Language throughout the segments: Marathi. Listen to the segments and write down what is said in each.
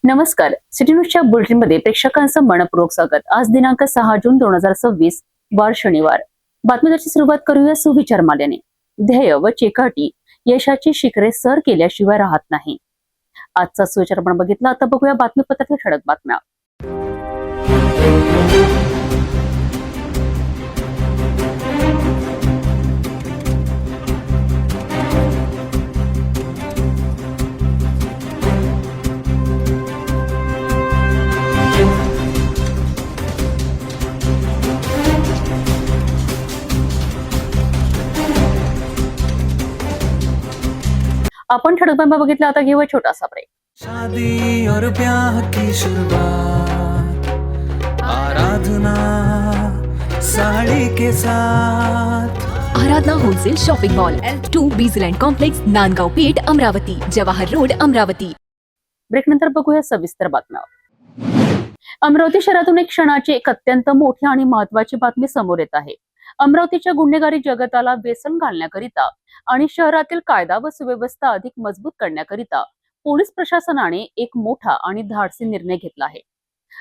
नमस्कार. सिटी न्यूजच्या बुलेटिनमध्ये प्रेक्षकांचं मनपूर्वक स्वागत. आज दिनांक 6 जून 2026 वार शनिवार. बातमीची सुरुवात करूया सुविचार माल्याने. ध्येय व चेकाटी यशाची शिखरे सर केल्याशिवाय राहत नाही. आजचा सुविचार आपण बघितला. आता बघूया बातमीपत्रातील ठळक बातम्या. आपण ठळक बातम्या बघितल्या. आता घेऊया छोटासा ब्रेक. शादी और ब्याह की शुरुआत आराधना साड़ी के साथ. Aradhana wholesale shopping mall L2 बीझलँड complex, Nandgaon Peth, Amravati, Jawahar road, Amravati. Break नंतर बघूया सविस्तर बातम्या. अमरावती शहरातून एक क्षणाची एक अत्यंत मोठी आणि महत्त्वाची बातमी समोर येत आहे. अमरावतीच्या गुन्हेगारी जगताला वेसण घालण्याकरिता आणि शहरातील कायदा व सुव्यवस्था अधिक मजबूत करण्याकरिता पोलीस प्रशासनाने एक मोठा आणि धाडसी निर्णय घेतला आहे.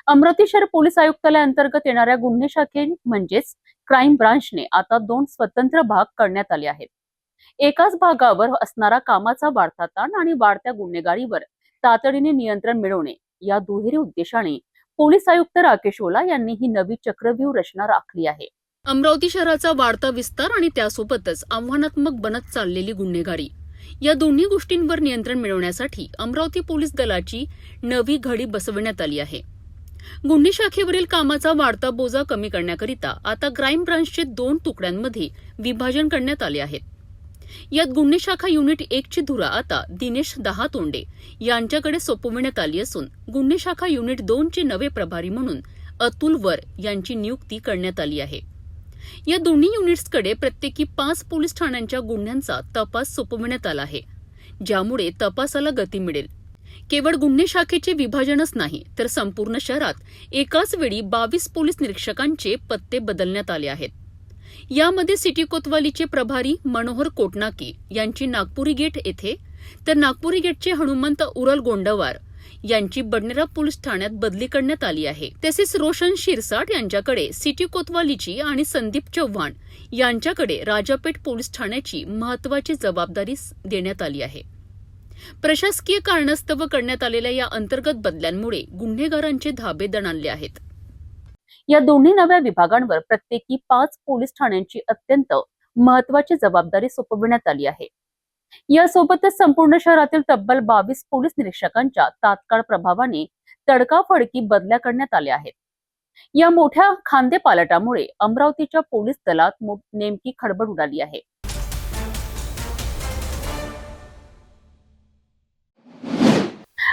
अमरावती शहर पोलीस आयुक्तालय अंतर्गत येणाऱ्या गुन्हे शाखे म्हणजेच क्राईम ब्रांचने आता 2 स्वतंत्र भाग करण्यात आले आहेत. एकाच भागावर असणारा कामाचा वाढता ताण आणि वाढत्या गुन्हेगारीवर तातडीने नियंत्रण मिळवणे या दुहेरी उद्देशाने पोलीस आयुक्त राकेश ओला यांनी ही नवी चक्रव्यूह रचना आखली आहे. अमरावती शहराचा वाढता विस्तार आणि त्यासोबतच आव्हानात्मक बनत चाललेली गुन्हेगारी या दोन्ही गोष्टींवर नियंत्रण मिळवण्यासाठी अमरावती पोलीस दलाची नवी घडी बसवण्यात आली आहे. गुन्हे शाखेवरील कामाचा वाढता बोजा कमी करण्याकरिता आता क्राईम ब्रांचचे 2 तुकड्यांमध्ये विभाजन करण्यात आले आहे. यात गुन्हे शाखा युनिट 1 ची धुरा आता दिनेश दहातोंडे यांच्याकडे सोपविण्यात आली असून गुन्हे शाखा युनिट 2 चे नवे प्रभारी म्हणून अतुल वर यांची नियुक्ती करण्यात आली आहे. या दोन्ही युनिट्सकडे प्रत्येकी 5 पोलीस ठाण्यांच्या गुन्ह्यांचा तपास सोपविण्यात आला आहे, ज्यामुळे तपासाला गती मिळेल. केवळ गुन्हे शाखेचे विभाजनच नाही तर संपूर्ण शहरात एकाच वेळी 22 पोलीस निरीक्षकांचे पत्ते बदलण्यात आले आहेत. यामध्ये सिटी कोतवालीचे प्रभारी मनोहर कोटनाके यांची नागपुरी गेट येथे तर नागपुरी गेटचे हनुमंत उरल गोंडवार यांची बडनेरा पोलीस ठाण्यात बदली करण्यात आली आहे. तसेच रोशन शिरसाट यांच्याकडे सिटी कोतवालीची आणि संदीप चव्हाण यांच्याकडे राजापेठ पोलीस ठाण्याची महत्वाची जबाबदारी देण्यात आली आहे. प्रशासकीय कारणास्तव करण्यात आलेल्या या अंतर्गत बदल्यांमुळे गुन्हेगारांचे धाबे दणाणले आहेत. या दोन्ही नव्या विभागांवर प्रत्येकी 5 पोलीस ठाण्यांची अत्यंत महत्वाची जबाबदारी सोपविण्यात आली आहे. यासोबतच संपूर्ण शहरातील तब्बल 22 पोलीस निरीक्षकांच्या तात्काळ प्रभावाने तडकाफडकी बदल्या करण्यात आल्या आहेत. या मोठ्या खांदेपालटामुळे अमरावतीच्या पोलीस दलात नेमकी खळबळ उडाली आहे.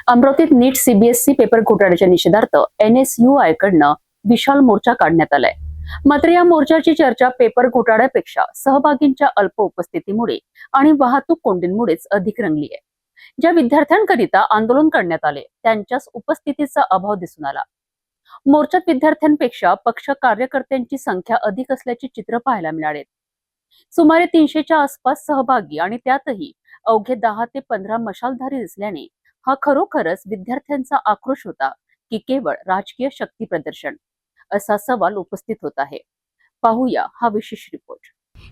अमरावतीत नीट सीबीएसई पेपर घोटाळ्याच्या निषेधार्थ NSUI कडनं विशाल मोर्चा काढण्यात आलाय. मात्र या मोर्चाची चर्चा पेपर घोटाळ्यापेक्षा सहभागींच्या अल्प उपस्थितीमुळे आणि वाहतूक कोंडींमुळेच अधिक रंगली आहे. ज्या विद्यार्थ्यांकरिता आंदोलन करण्यात आले त्यांच्याच उपस्थितीचा अभाव दिसून आला. मोर्चात विद्यार्थ्यांपेक्षा पक्ष कार्यकर्त्यांची संख्या अधिक असल्याचे चित्र पाहायला मिळाले. सुमारे 300च्या आसपास सहभागी आणि त्यातही अवघे 10 ते 15 मशालधारी दिसल्याने हा खरोखरच विद्यार्थ्यांचा आक्रोश होता की केवळ राजकीय शक्ती प्रदर्शन, असा सवाल उपस्थित होत आहे. पाहूया हा विशेष रिपोर्ट.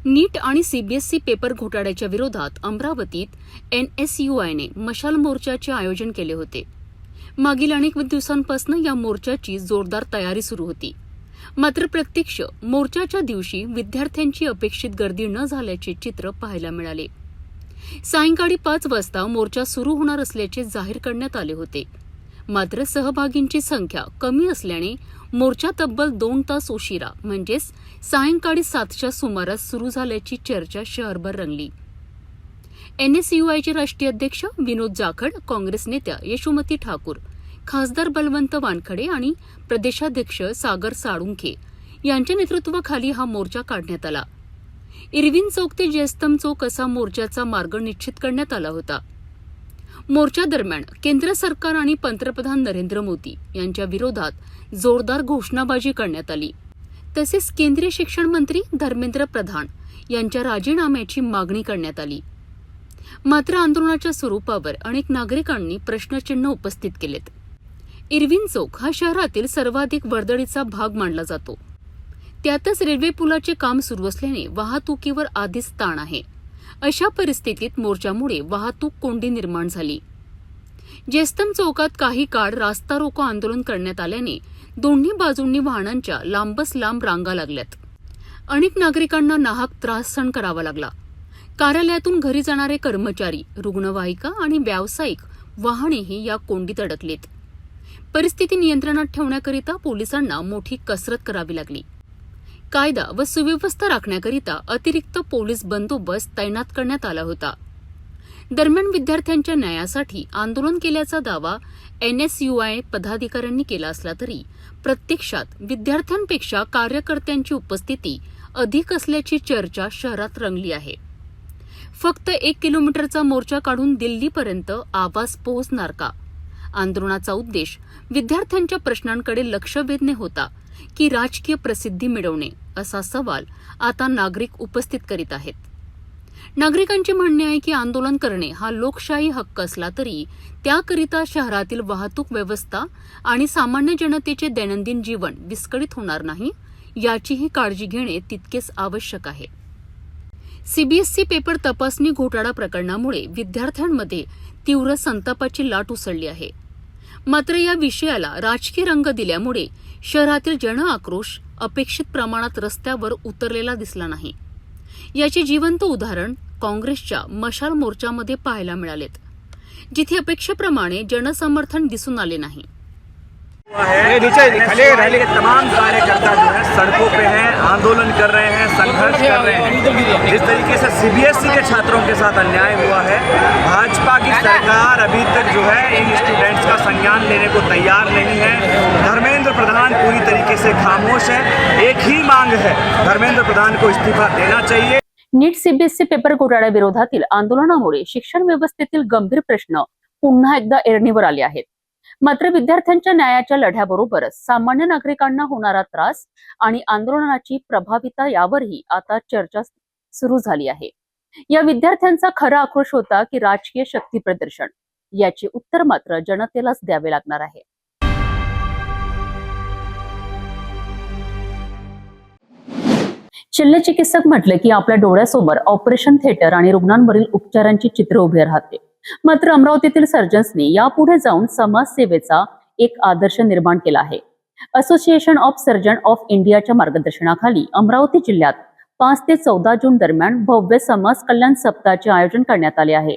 नीट आणि सीबीएसई पेपर घोटाळ्याच्या विरोधात अमरावतीत NSUI ने मशाल मोर्चाचे आयोजन केले होते. मागील अनेक दिवसांपासून या मोर्चाची जोरदार तयारी सुरू होती. मात्र प्रत्यक्ष मोर्चाच्या दिवशी विद्यार्थ्यांची अपेक्षित गर्दी न झाल्याचे चित्र पाहायला मिळाले. सायंकाळी 5 वाजता मोर्चा सुरू होणार असल्याचे जाहीर करण्यात आले होते. मात्र सहभागींची संख्या कमी असल्याने मोर्चा तब्बल 2 तास उशिरा म्हणजेच सायंकाळी 7च्या सुमारास सुरू झाल्याची चर्चा शहरभर रंगली. NSUIचे राष्ट्रीय अध्यक्ष विनोद जाखड, काँग्रेस नेत्या यशोमती ठाकूर, खासदार बलवंत वानखडे आणि प्रदेशाध्यक्ष सागर साळुंखे यांच्या नेतृत्वाखाली हा मोर्चा काढण्यात आला. इरविन चौक ते जयस्तंभ चौक असा मोर्चाचा मार्ग निश्चित करण्यात आला होता. मोर्चा दरम्यान केंद्र सरकार आणि पंतप्रधान नरेंद्र मोदी यांच्या विरोधात जोरदार घोषणाबाजी करण्यात आली. तसेच केंद्रीय शिक्षण मंत्री धर्मेंद्र प्रधान यांच्या राजीनाम्याची मागणी करण्यात आली. मात्र आंदोलनाच्या स्वरूपावर अनेक नागरिकांनी प्रश्नचिन्ह उपस्थित केलेत. इरविन चौक हा शहरातील सर्वाधिक वर्दळीचा भाग मानला जातो. त्यातच रेल्वे पुलाचे काम सुरू असल्याने वाहतुकीवर आधीच ताण आहे. अशा परिस्थितीत मोर्चामुळे वाहतूक कोंडी निर्माण झाली. जयस्तंभ चौकात काही काळ रास्ता रोको आंदोलन करण्यात आल्याने दोन्ही बाजूंनी वाहनांच्या लांबच लांब रांगा लागल्यात. अनेक नागरिकांना नाहक त्रास सहन करावा लागला. कार्यालयातून घरी जाणारे कर्मचारी, रुग्णवाहिका आणि व्यावसायिक वाहनेही या कोंडीत अडकलेत. परिस्थिती नियंत्रणात ठेवण्याकरिता पोलिसांना मोठी कसरत करावी लागली. कायदा व सुव्यवस्था राखण्याकरिता अतिरिक्त पोलीस बंदोबस्त तैनात करण्यात आला होता. दरम्यान विद्यार्थ्यांच्या न्यायासाठी आंदोलन केल्याचा दावा NSUI पदाधिकाऱ्यांनी केला असला तरी प्रत्यक्षात विद्यार्थ्यांपेक्षा कार्यकर्त्यांची उपस्थिती अधिक असल्याची चर्चा शहरात रंगली आहे. फक्त 1 किलोमीटरचा मोर्चा काढून दिल्लीपर्यंत आवाज पोहोचणार का? आंदोलनाचा उद्देश विद्यार्थ्यांच्या प्रश्नांकडे लक्ष वेधणे होता की राजकीय प्रसिद्धी मिळवणे, असा सवाल आता नागरिक उपस्थित करीत आहेत. नागरिकांचे म्हणणे आहे की आंदोलन करणे हा लोकशाही हक्क असला तरी त्याकरिता शहरातील वाहतूक व्यवस्था आणि सामान्य जनतेचे दैनंदिन जीवन विस्कळीत होणार नाही, याचीही काळजी घेणे तितकेच आवश्यक आहे. CBSE पेपर तपासणी घोटाळा प्रकरणामुळे विद्यार्थ्यांमध्ये तीव्र संतापाची लाट उसळली आहे. मात्र या विषयाला राजकीय रंग दिल्यामुळे शहरातील जनआक्रोश अपेक्षित प्रमाणात रस्त्यावर उतरलेला दिसला नाही. याचे जिवंत उदाहरण काँग्रेसच्या मशाल मोर्चामध्ये पाहायला मिळालेत, जिथे अपेक्षेप्रमाणे जनसमर्थन दिसून आले नाही. तमाम कार्यकर्ता जो है सड़कों पे हैं, आंदोलन कर रहे हैं, संघर्ष कर रहे हैं. जिस तरीके से CBSE के छात्रों के साथ अन्याय हुआ है, भाजपा की सरकार अभी तक जो है इन स्टूडेंट्स का संज्ञान लेने को तैयार नहीं है. धर्मेंद्र प्रधान पूरी तरीके से खामोश है. एक ही मांग है, धर्मेंद्र प्रधान को इस्तीफा देना चाहिए. नीट CBSE पेपर घोटाळ्याविरोधातील आंदोलनामुळे शिक्षण व्यवस्थेतील गंभीर प्रश्न पुन्हा एकदा ऐरणीवर आले आहेत. मात्र विद्यार्थ्यांच्या न्यायाच्या लढ्याबरोबरच सामान्य नागरिकांना होणारा त्रास आणि आंदोलनाची प्रभाविता यावरही आता चर्चा सुरू झाली आहे. या विद्यार्थ्यांचा खरा आक्रोश होता की राजकीय शक्ती प्रदर्शन? याचे उत्तर मात्र जनतेलाच द्यावे लागणार आहे. शल्यचिकित्सक म्हटले की आपल्या डोळ्यासमोर ऑपरेशन थिएटर आणि रुग्णांवरील उपचारांची चित्र उभी राहते. मात्र अमरावतीतील सर्जन्सनी यापुढे जाऊन समाजसेवेचा एक आदर्श निर्माण केला आहे. असोसिएशन ऑफ सर्जन ऑफ इंडियाच्या मार्गदर्शनाखाली अमरावती जिल्ह्यात 5 ते 14 जून दरम्यान भव्य समाज कल्याण सप्ताहाचे आयोजन करण्यात आले आहे.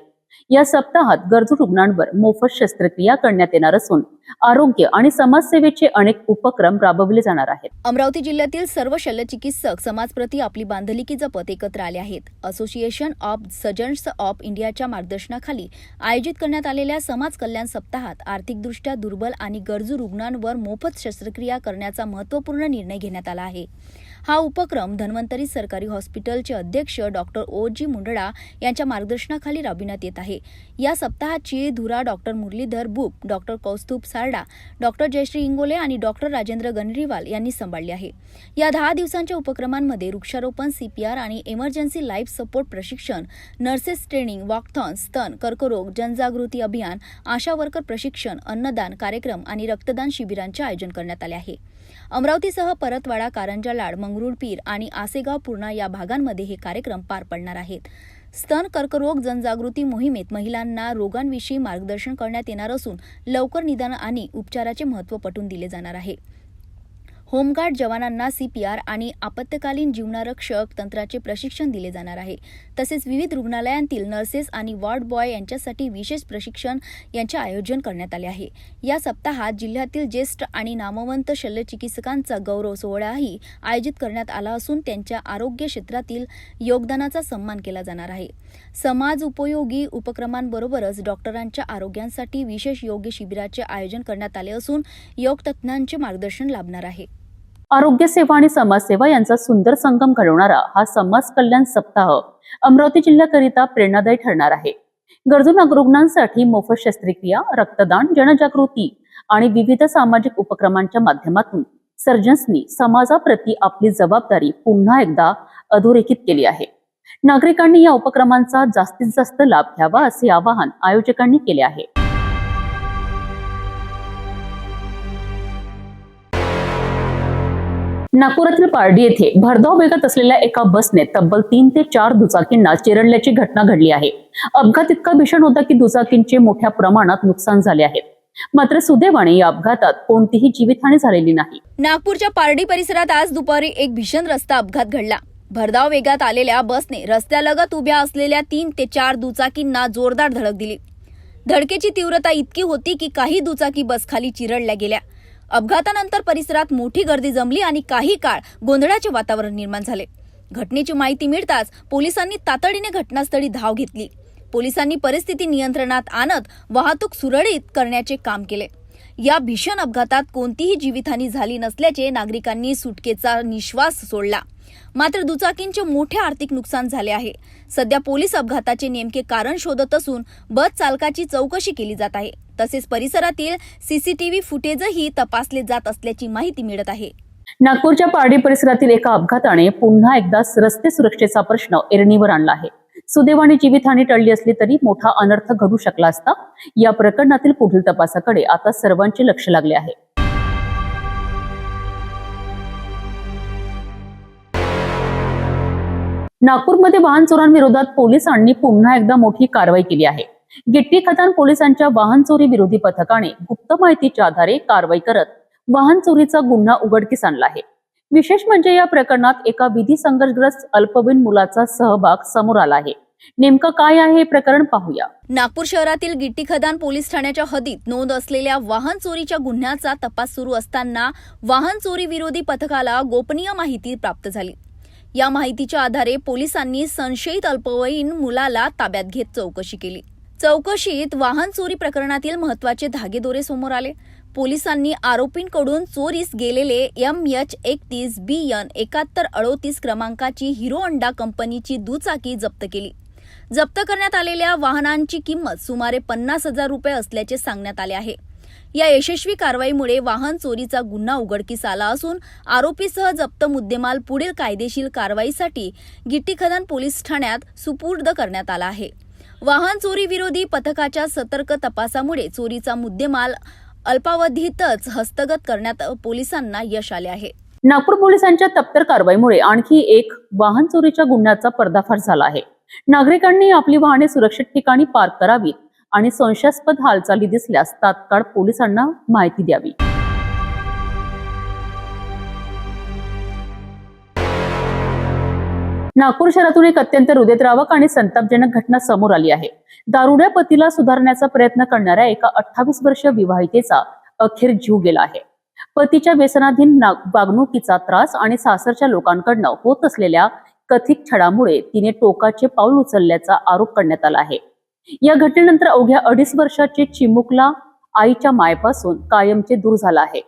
या सप्ताहात गरजू रुग्णांवर मोफत शस्त्रक्रिया करण्यात येणार असून आरोग्य आणि समाजसेवेचे अनेक उपक्रम राबवले जाणार आहेत. अमरावती जिल्ह्यातील सर्व शल्यचिकित्सक समाजप्रती आपली बांधिलकी जपत एकत्र आले आहेत. असोसिएशन ऑफ सर्जन्स ऑफ इंडियाच्या मार्गदर्शनाखाली आयोजित करण्यात आलेल्या समाज कल्याण सप्ताहात आर्थिकदृष्ट्या दुर्बल आणि गरजू रुग्णांवर मोफत शस्त्रक्रिया करण्याचा महत्त्वपूर्ण निर्णय घेण्यात आला आहे. हा उपक्रम धन्वंतरी सरकारी हॉस्पिटलचे अध्यक्ष डॉक्टर OG मुंडडा यांच्या मार्गदर्शनाखाली राबविण्यात येत आहे. या सप्ताहाची धुरा doctor Muralidhar Bup, doctor Kaustubh Sarda, doctor Jayashree Ingole आणि डॉक्टर राजेंद्र गणरीवाल यांनी सांभाळली आहे. या 10 दिवसांच्या उपक्रमांमध्ये वृक्षारोपण, CPR आणि इमर्जन्सी लाईफ सपोर्ट प्रशिक्षण, नर्सेस ट्रेनिंग, वॉकथॉन, स्तन, कर्करोग जनजागृती अभियान, आशा वर्कर प्रशिक्षण, अन्नदान कार्यक्रम आणि रक्तदान शिबिरांचे आयोजन करण्यात आले आहे. अमरावतीसह परतवाडा, कारंजा लाड, मंगरुळपीर आणि आसेगाव पूर्णा या भागांमध्ये हे कार्यक्रम पार पडणार आहेत. स्तन कर्करोग जनजागृती मोहिमेत महिलांना रोगांविषयी मार्गदर्शन करण्यात येणार असून लवकर निदान आणि उपचाराचे महत्त्व पटवून दिले जाणार आहे. होमगार्ड जवानांना CPR आणि आपत्कालीन जीवनारक्षक तंत्राचे प्रशिक्षण दिले जाणार आहे. तसेच विविध रुग्णालयांतील नर्सेस आणि वॉर्ड बॉय यांच्यासाठी विशेष प्रशिक्षण यांचे आयोजन करण्यात आले आहे. या सप्ताहात जिल्ह्यातील ज्येष्ठ आणि नामवंत शल्यचिकित्सकांचा गौरव सोहळाही आयोजित करण्यात आला असून त्यांच्या आरोग्य क्षेत्रातील योगदानाचा सन्मान केला जाणार आहे. समाज उपयोगी उपक्रमांबरोबरच डॉक्टरांच्या आरोग्यासाठी विशेष योग शिबिराचे आयोजन करण्यात आले असून योग तज्ज्ञांचे मार्गदर्शन लाभणार आहे. आरोग्य सेवा आणि समाजसेवा यांचा सुंदर संगम घडवणारा हा समाज कल्याण सप्ताह अमरावती जिल्ह्याकरिता प्रेरणादायी ठरणार आहे. गरजू रुग्णांसाठी मोफत शस्त्रक्रिया, रक्तदान, जनजागृती आणि विविध सामाजिक उपक्रमांच्या माध्यमातून सर्जन्सनी समाजाप्रती आपली जबाबदारी पुन्हा एकदा अधोरेखित केली आहे. नागरिकांनी या उपक्रमांचा जास्तीत जास्त लाभ घ्यावा असे आवाहन आयोजकांनी केले आहे. नागपुरातील पारडी येथे भरधाव वेगात असलेल्या एका बसने तब्बल 3 ते 4 दुचाकींना चिरडल्याची घटना घडली आहे. अपघात इतका भीषण होता की दुचाकींचे मोठ्या प्रमाणात नुकसान झाले आहे. मात्र सुदैवाने या अपघातात कोणतीही जीवितहानी झालेली नाही. नागपूरच्या पारडी परिसरात आज दुपारी एक भीषण रस्ता अपघात घडला. भरधाव वेगात आलेल्या बसने रस्त्यालगत उभ्या असलेल्या 3 ते 4 दुचाकींना जोरदार धडक दिली. धडकेची तीव्रता इतकी होती की काही दुचाकी बसखाली चिरडल्या गेल्या. अपघातानंतर परिसरात मोठी गर्दी जमली आणि काही काळ गोंधळाचे वातावरण निर्माण झाले. घटनेची माहिती मिळताच पोलिसांनी तातडीने घटनास्थळी धाव घेतली. पोलिसांनी परिस्थिती नियंत्रणात आणत वाहतूक सुरळीत करण्याचे काम केले. या भीषण अपघातात कोणतीही जीवितहानी झाली नसल्याचे नागरिकांनी सुटकेचा निश्वास सोडला. मात्र दुचाकींचे मोठे आर्थिक नुकसान झाले आहे. सध्या पोलीस अपघाताचे नेमके कारण शोधत असून बस चालकाची चौकशी केली जात आहे. तसेच परिसरातील सीसीटीव्ही फुटेजही तपासले जात असल्याची माहिती मिळत आहे. नागपूरच्या पारडी परिसरातील एका अपघाताने पुन्हा एकदा रस्ते सुरक्षेचा प्रश्न ऐरणीवर आणला आहे. सुदैवाने जीवितहानी टळली असली तरी मोठा अनर्थ घडू शकला असता. या प्रकरणातील पुढील तपासाकडे आता सर्वांचे लक्ष लागले आहे. नागपूरमध्ये वाहन चोरांविरोधात पोलिसांनी पुन्हा एकदा मोठी कारवाई केली आहे. गिट्टी खतान पोलिसांच्या वाहन चोरी विरोधी पथकाने गुप्त माहितीच्या आधारे कारवाई करत वाहन चोरीचा गुन्हा उघडकीस आणला आहे. विशेष म्हणजे या प्रकरणात एका विधी संघर्षग्रस्त अल्पवयीन मुलाचा सहभाग समोर आला आहे. नेमकं काय आहे हे प्रकरण पाहूया. नागपूर शहरातील गिट्टी खदान पोलीस ठाण्याच्या हद्दीत नोंद असलेल्या वाहन चोरीच्या गुन्ह्याचा तपास सुरू असताना वाहन चोरी विरोधी पथकाला गोपनीय माहिती प्राप्त झाली. या माहितीच्या आधारे पोलिसांनी संशयित अल्पवयीन मुलाला ताब्यात घेत चौकशी केली. चौकशीत वाहन चोरी प्रकरणातील महत्त्वाचे धागेदोरे समोर आले. पोलिसांनी आरोपींकडून चोरीस गेलेले MH31 BN 7138 क्रमांकाची हिरो होंडा कंपनीची दुचाकी जप्त केली. जप्त करण्यात आलेल्या वाहनांची किंमत सुमारे 50,000 रुपये असल्याचे सांगण्यात आले आहे. या यशस्वी कारवाईमुळे वाहन चोरीचा गुन्हा उघडकीस आला असून आरोपीसह जप्त मुद्देमाल पुढील कायदेशीर कारवाईसाठी गिट्टी खदान पोलीस ठाण्यात सुपूर्द करण्यात आला आहे. वाहन चोरी विरोधी पथकाच्या सतर्क तपासामुळे चोरीचा मुद्देमाल अल्पावधीतच हस्तगत करण्यात पोलिसांना यश आले आहे. नागपूर पोलिसांच्या तत्पर कारवाईमुळे आणखी एक वाहन चोरीच्या गुन्ह्याचा पर्दाफाश झाला आहे. नागरिकांनी आपली वाहने सुरक्षित ठिकाणी पार्क करावीत आणि संशयास्पद हालचाली दिसल्यास तात्काळ पोलिसांना माहिती द्यावी. नागपूर शहरातून एक अत्यंत हृदयद्रावक आणि संतापजनक घटना समोर आली आहे. दारुड्या पतीला सुधारण्याचा प्रयत्न करणाऱ्या एका 28 वर्षीय विवाहितेचा अखेर जीव गेला आहे. पतीच्या व्यसनाधीन वागणुकीचा त्रास आणि सासरच्या लोकांकडनं होत असलेल्या कथित छळामुळे तिने टोकाचे पाऊल उचलल्याचा आरोप करण्यात आला आहे. या घटनेनंतर अवघ्या 2.5 वर्षाचे चिमुकला आईच्या मायेपासून कायमचे दूर झाला आहे.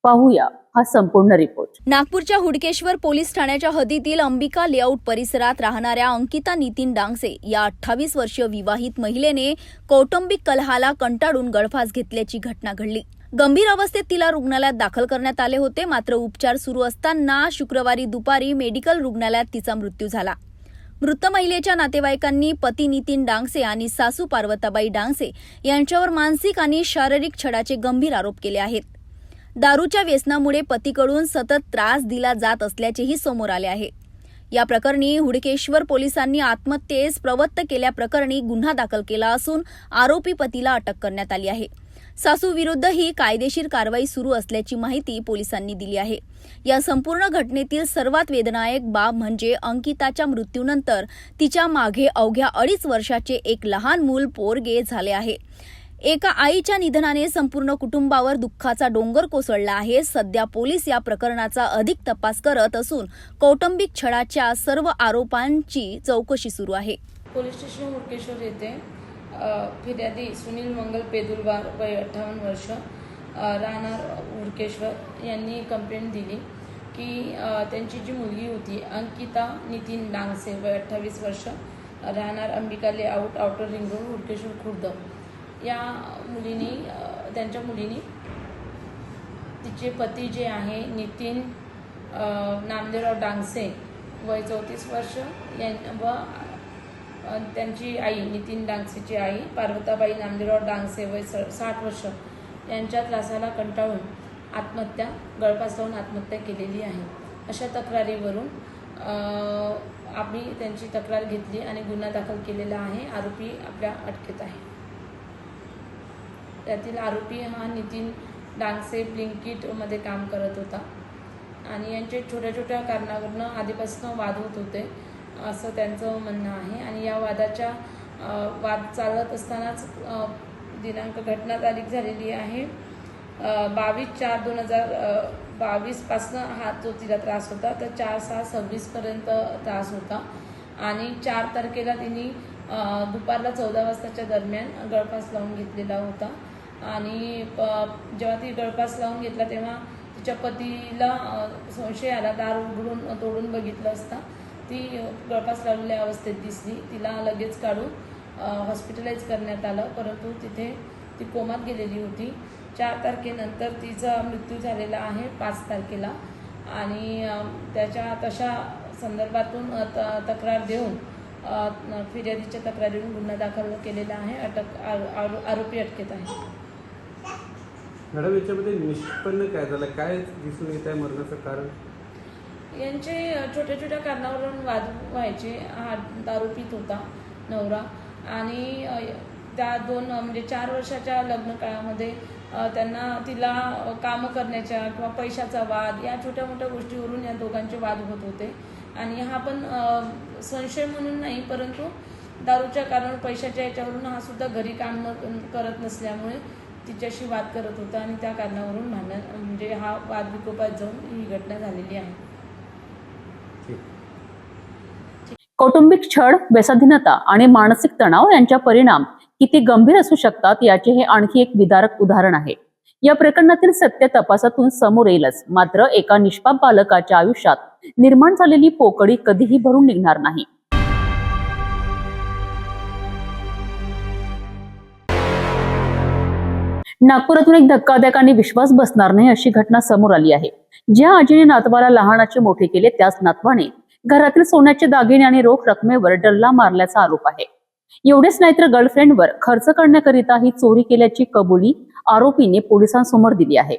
पाहूया हा संपूर्ण रिपोर्ट. नागपूरच्या हुडकेश्वर पोलीस ठाण्याच्या हद्दीतील अंबिका लेआउट परिसरात राहणाऱ्या अंकिता नितीन डांगसे या 28 वर्षीय विवाहित महिलेने कौटुंबिक कलहाला कंटाळून गळफास घेतल्याची घटना घडली. गंभीर अवस्थेत तिला रुग्णालयात दाखल करण्यात आले होते. मात्र उपचार सुरू असताना शुक्रवारी दुपारी मेडिकल रुग्णालयात तिचा मृत्यू झाला. मृत महिलेच्या नातेवाईकांनी पती नितीन डांगसे आणि सासू पार्वताबाई डांगसे यांच्यावर मानसिक आणि शारीरिक छळाचे गंभीर आरोप केले आहेत. दारूच्या व्यसनामुळे पतीकडून सतत त्रास दिला जात असल्याचेही समोर आले आहे. या प्रकरणी हुडकेश्वर पोलिसांनी आत्महत्येस प्रवृत्त केल्याप्रकरणी गुन्हा दाखल केला असून आरोपी पतीला अटक करण्यात आली आहे. सासू विरुद्धही कायदेशीर कारवाई सुरू असल्याची माहिती पोलिसांनी दिली आहे. या संपूर्ण घटनेतील सर्वात वेदनादायक बाब म्हणजे अंकिताच्या मृत्यूनंतर तिच्या मागे अवघ्या 2.5 वर्षाचे एक लहान मूल पोरगे झाले आहे. एका आईच्या निधनाने संपूर्ण कुटुंबावर दुःखाचा डोंगर कोसळला आहे. सध्या पोलीस या प्रकरणाचा अधिक तपास करत असून कौटुंबिक छळाच्या सर्व आरोपांची चौकशी सुरू आहे. पोलीस स्टेशन हुडकेश्वर येथे फिर्यादी सुनील मंगल पेदुलवार वय 58 वर्ष राहणार हुडकेश्वर यांनी कंप्लेंट दिली की त्यांची जी मुलगी होती अंकिता नितीन डांगसे वय 28 वर्ष राहणार Ambika layout outer ring road Hudkeshwar Khurd या मुलीने त्यांच्या मुलीने तिचे पती जे आहे नितीन नामदेवराव डांगसे वय 34 वर्ष व त्यांची आई नितीन डांगसेची आई पार्वताबाई नामदेवराव डांगसे वय 60 वर्ष यांच्या त्रासाला कंटाळून गळफास लावून आत्महत्या केलेली आहे. अशा तक्रारीवरून आम्ही त्यांची तक्रार घेतली आणि गुन्हा दाखल केलेला आहे. आरोपी आपल्या अटकेत आहे. त्यातील आरोपी हा नितीन डांगसे ब्लिंकिटमध्ये काम करत होता आणि यांचे छोट्या छोट्या कारणावरून आधीपासून वाद होत होते असं त्यांचं म्हणणं आहे. आणि या वाद चालत असतानाच दिनांक घटना तारीख झालेली आहे 22/4/2022 पासून हा जो तिला त्रास होता तर 4/6/26 पर्यंत त्रास होता. आणि 4 तारखेला तिने दुपारला 14 वाजताच्या दरम्यान गळफास लावून घेतलेला होता. आणि जेव्हा ती गळफास लावून घेतला तेव्हा तिच्या पतीला संशय आला. दार उघडून तोडून बघितलं असता ती गळफास लावलेल्या अवस्थेत दिसली. तिला लगेच काढून हॉस्पिटलाइज करण्यात आलं, परंतु तिथे ती कोमात गेलेली होती. 4 तारखेनंतर तिचा मृत्यू झालेला आहे 5 तारखेला. आणि त्याच्या तशा संदर्भातून तक्रार देऊन फिर्यादीच्या तक्रारीवरून गुन्हा दाखल केलेला आहे. आरोपी अटकेत आहे. मॅडम, याच्यामध्ये निष्पन्न काय झालं, काय दिसून येत आहे मरणाचं कारण? यांचे छोट्या छोट्या कारणावरून वाद व्हायचे. हा दारू पीत होता नवरा. आणि त्या 2 म्हणजे 4 वर्षाच्या लग्न काळामध्ये तिला कामं करण्याच्या किंवा पैशाचा वाद या छोट्या मोठ्या गोष्टीवरून या दोघांचे वाद होत होते. आणि हा पण संशय म्हणून नाही, परंतु दारूच्या कारण पैशाच्या याच्यावरून हा सुद्धा घरी काम करत नसल्यामुळे तिच्याशी वाद करत होता आणि त्या कारणावरून भांडण म्हणजे हा वाद विकोपात जाऊन ही घटना झालेली आहे. कौटुंबिक छळ, व्यसनाधीनता आणि मानसिक तणाव यांच्या परिणाम किती गंभीर असू शकतात याचे हे आणखी एक विदारक उदाहरण आहे. या प्रकरणातील सत्य तपासातून समोर येईलच, मात्र एका निष्पाप बालकाच्या आयुष्यात निर्माण झालेली पोकळी कधीही भरून निघणार नाही. नागपुरातून एक धक्कादायक आणि विश्वास बसणार नाही अशी घटना समोर आली आहे. ज्या आजीने नातवाला लहानाचे मोठे केले त्याच नातवाने घरातील सोन्याचे दागिने आणि रोख रकमेवर डल्ला मारल्याचा आरोप आहे. एवढेच नाही तर गर्लफ्रेंडवर खर्च करण्याकरिता ही चोरी केल्याची कबुली आरोपीने पोलिसांसमोर दिली आहे.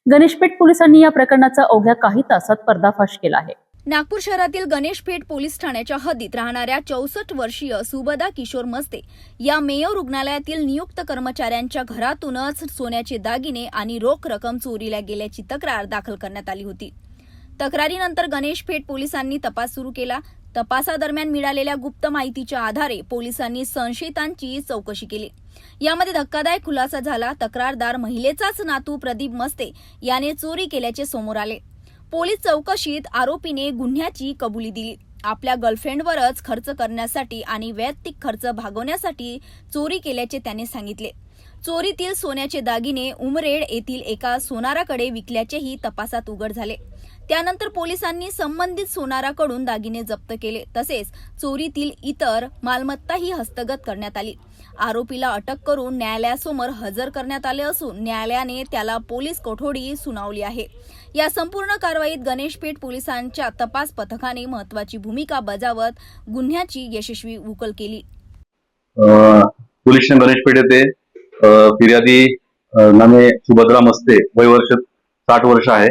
गणेशपेठ पोलिसांनी या प्रकरणाचा अवघ्या काही तासात पर्दाफाश केला आहे. नागपूर शहरातील गणेशपेठ पोलीस ठाण्याच्या हद्दीत राहणाऱ्या 64 वर्षीय सुबदा किशोर मस्ते या मेयो रुग्णालयातील नियुक्त कर्मचाऱ्यांच्या घरातूनच सोन्याचे दागिने आणि रोख रक्कम चोरीला गेल्याची तक्रार दाखल करण्यात आली होती. तक्रारीनंतर गणेशपेठ पोलिसांनी तपास सुरू केला. तपासादरम्यान मिळालेल्या गुप्त माहितीच्या आधारे पोलिसांनी संशयितांची चौकशी केली. यामध्ये धक्कादायक खुलासा झाला. तक्रारदार महिलेचाच नातू प्रदीप मस्ते याने चोरी केल्याचे समोर आले. पोलीस चौकशीत आरोपीने गुन्ह्याची कबुली दिली. आपल्या गर्लफ्रेंडवरच खर्च करण्यासाठी आणि वैयक्तिक खर्च भागवण्यासाठी चोरी केल्याचे त्याने सांगितले. चोरीतील सोन्याचे दागिने उमरेड येथील एका सोनाराकडे विकल्याचेही तपासात उघड झाले. त्यानंतर पोलिसांनी संबंधित सोनाराकडून दागिने जप्त केले, तसेच चोरीतील इतर मालमत्ताही हस्तगत करण्यात आली. आरोपीला अटक करून न्यायालयासमोर हजर करण्यात आले असून न्यायालयाने त्याला पोलीस कोठडी सुनावली आहे. या संपूर्ण कारवाईत गणेशपेठ पोलिसांच्या तपास पथकाने महत्वाची भूमिका बजावत गुन्ह्याची यशस्वी उकल केली. पोलीस गणेशपेठ येथे फिर्यादी नामे सुभद्रा मस्ते, वय वर्ष 60 वर्ष आहे,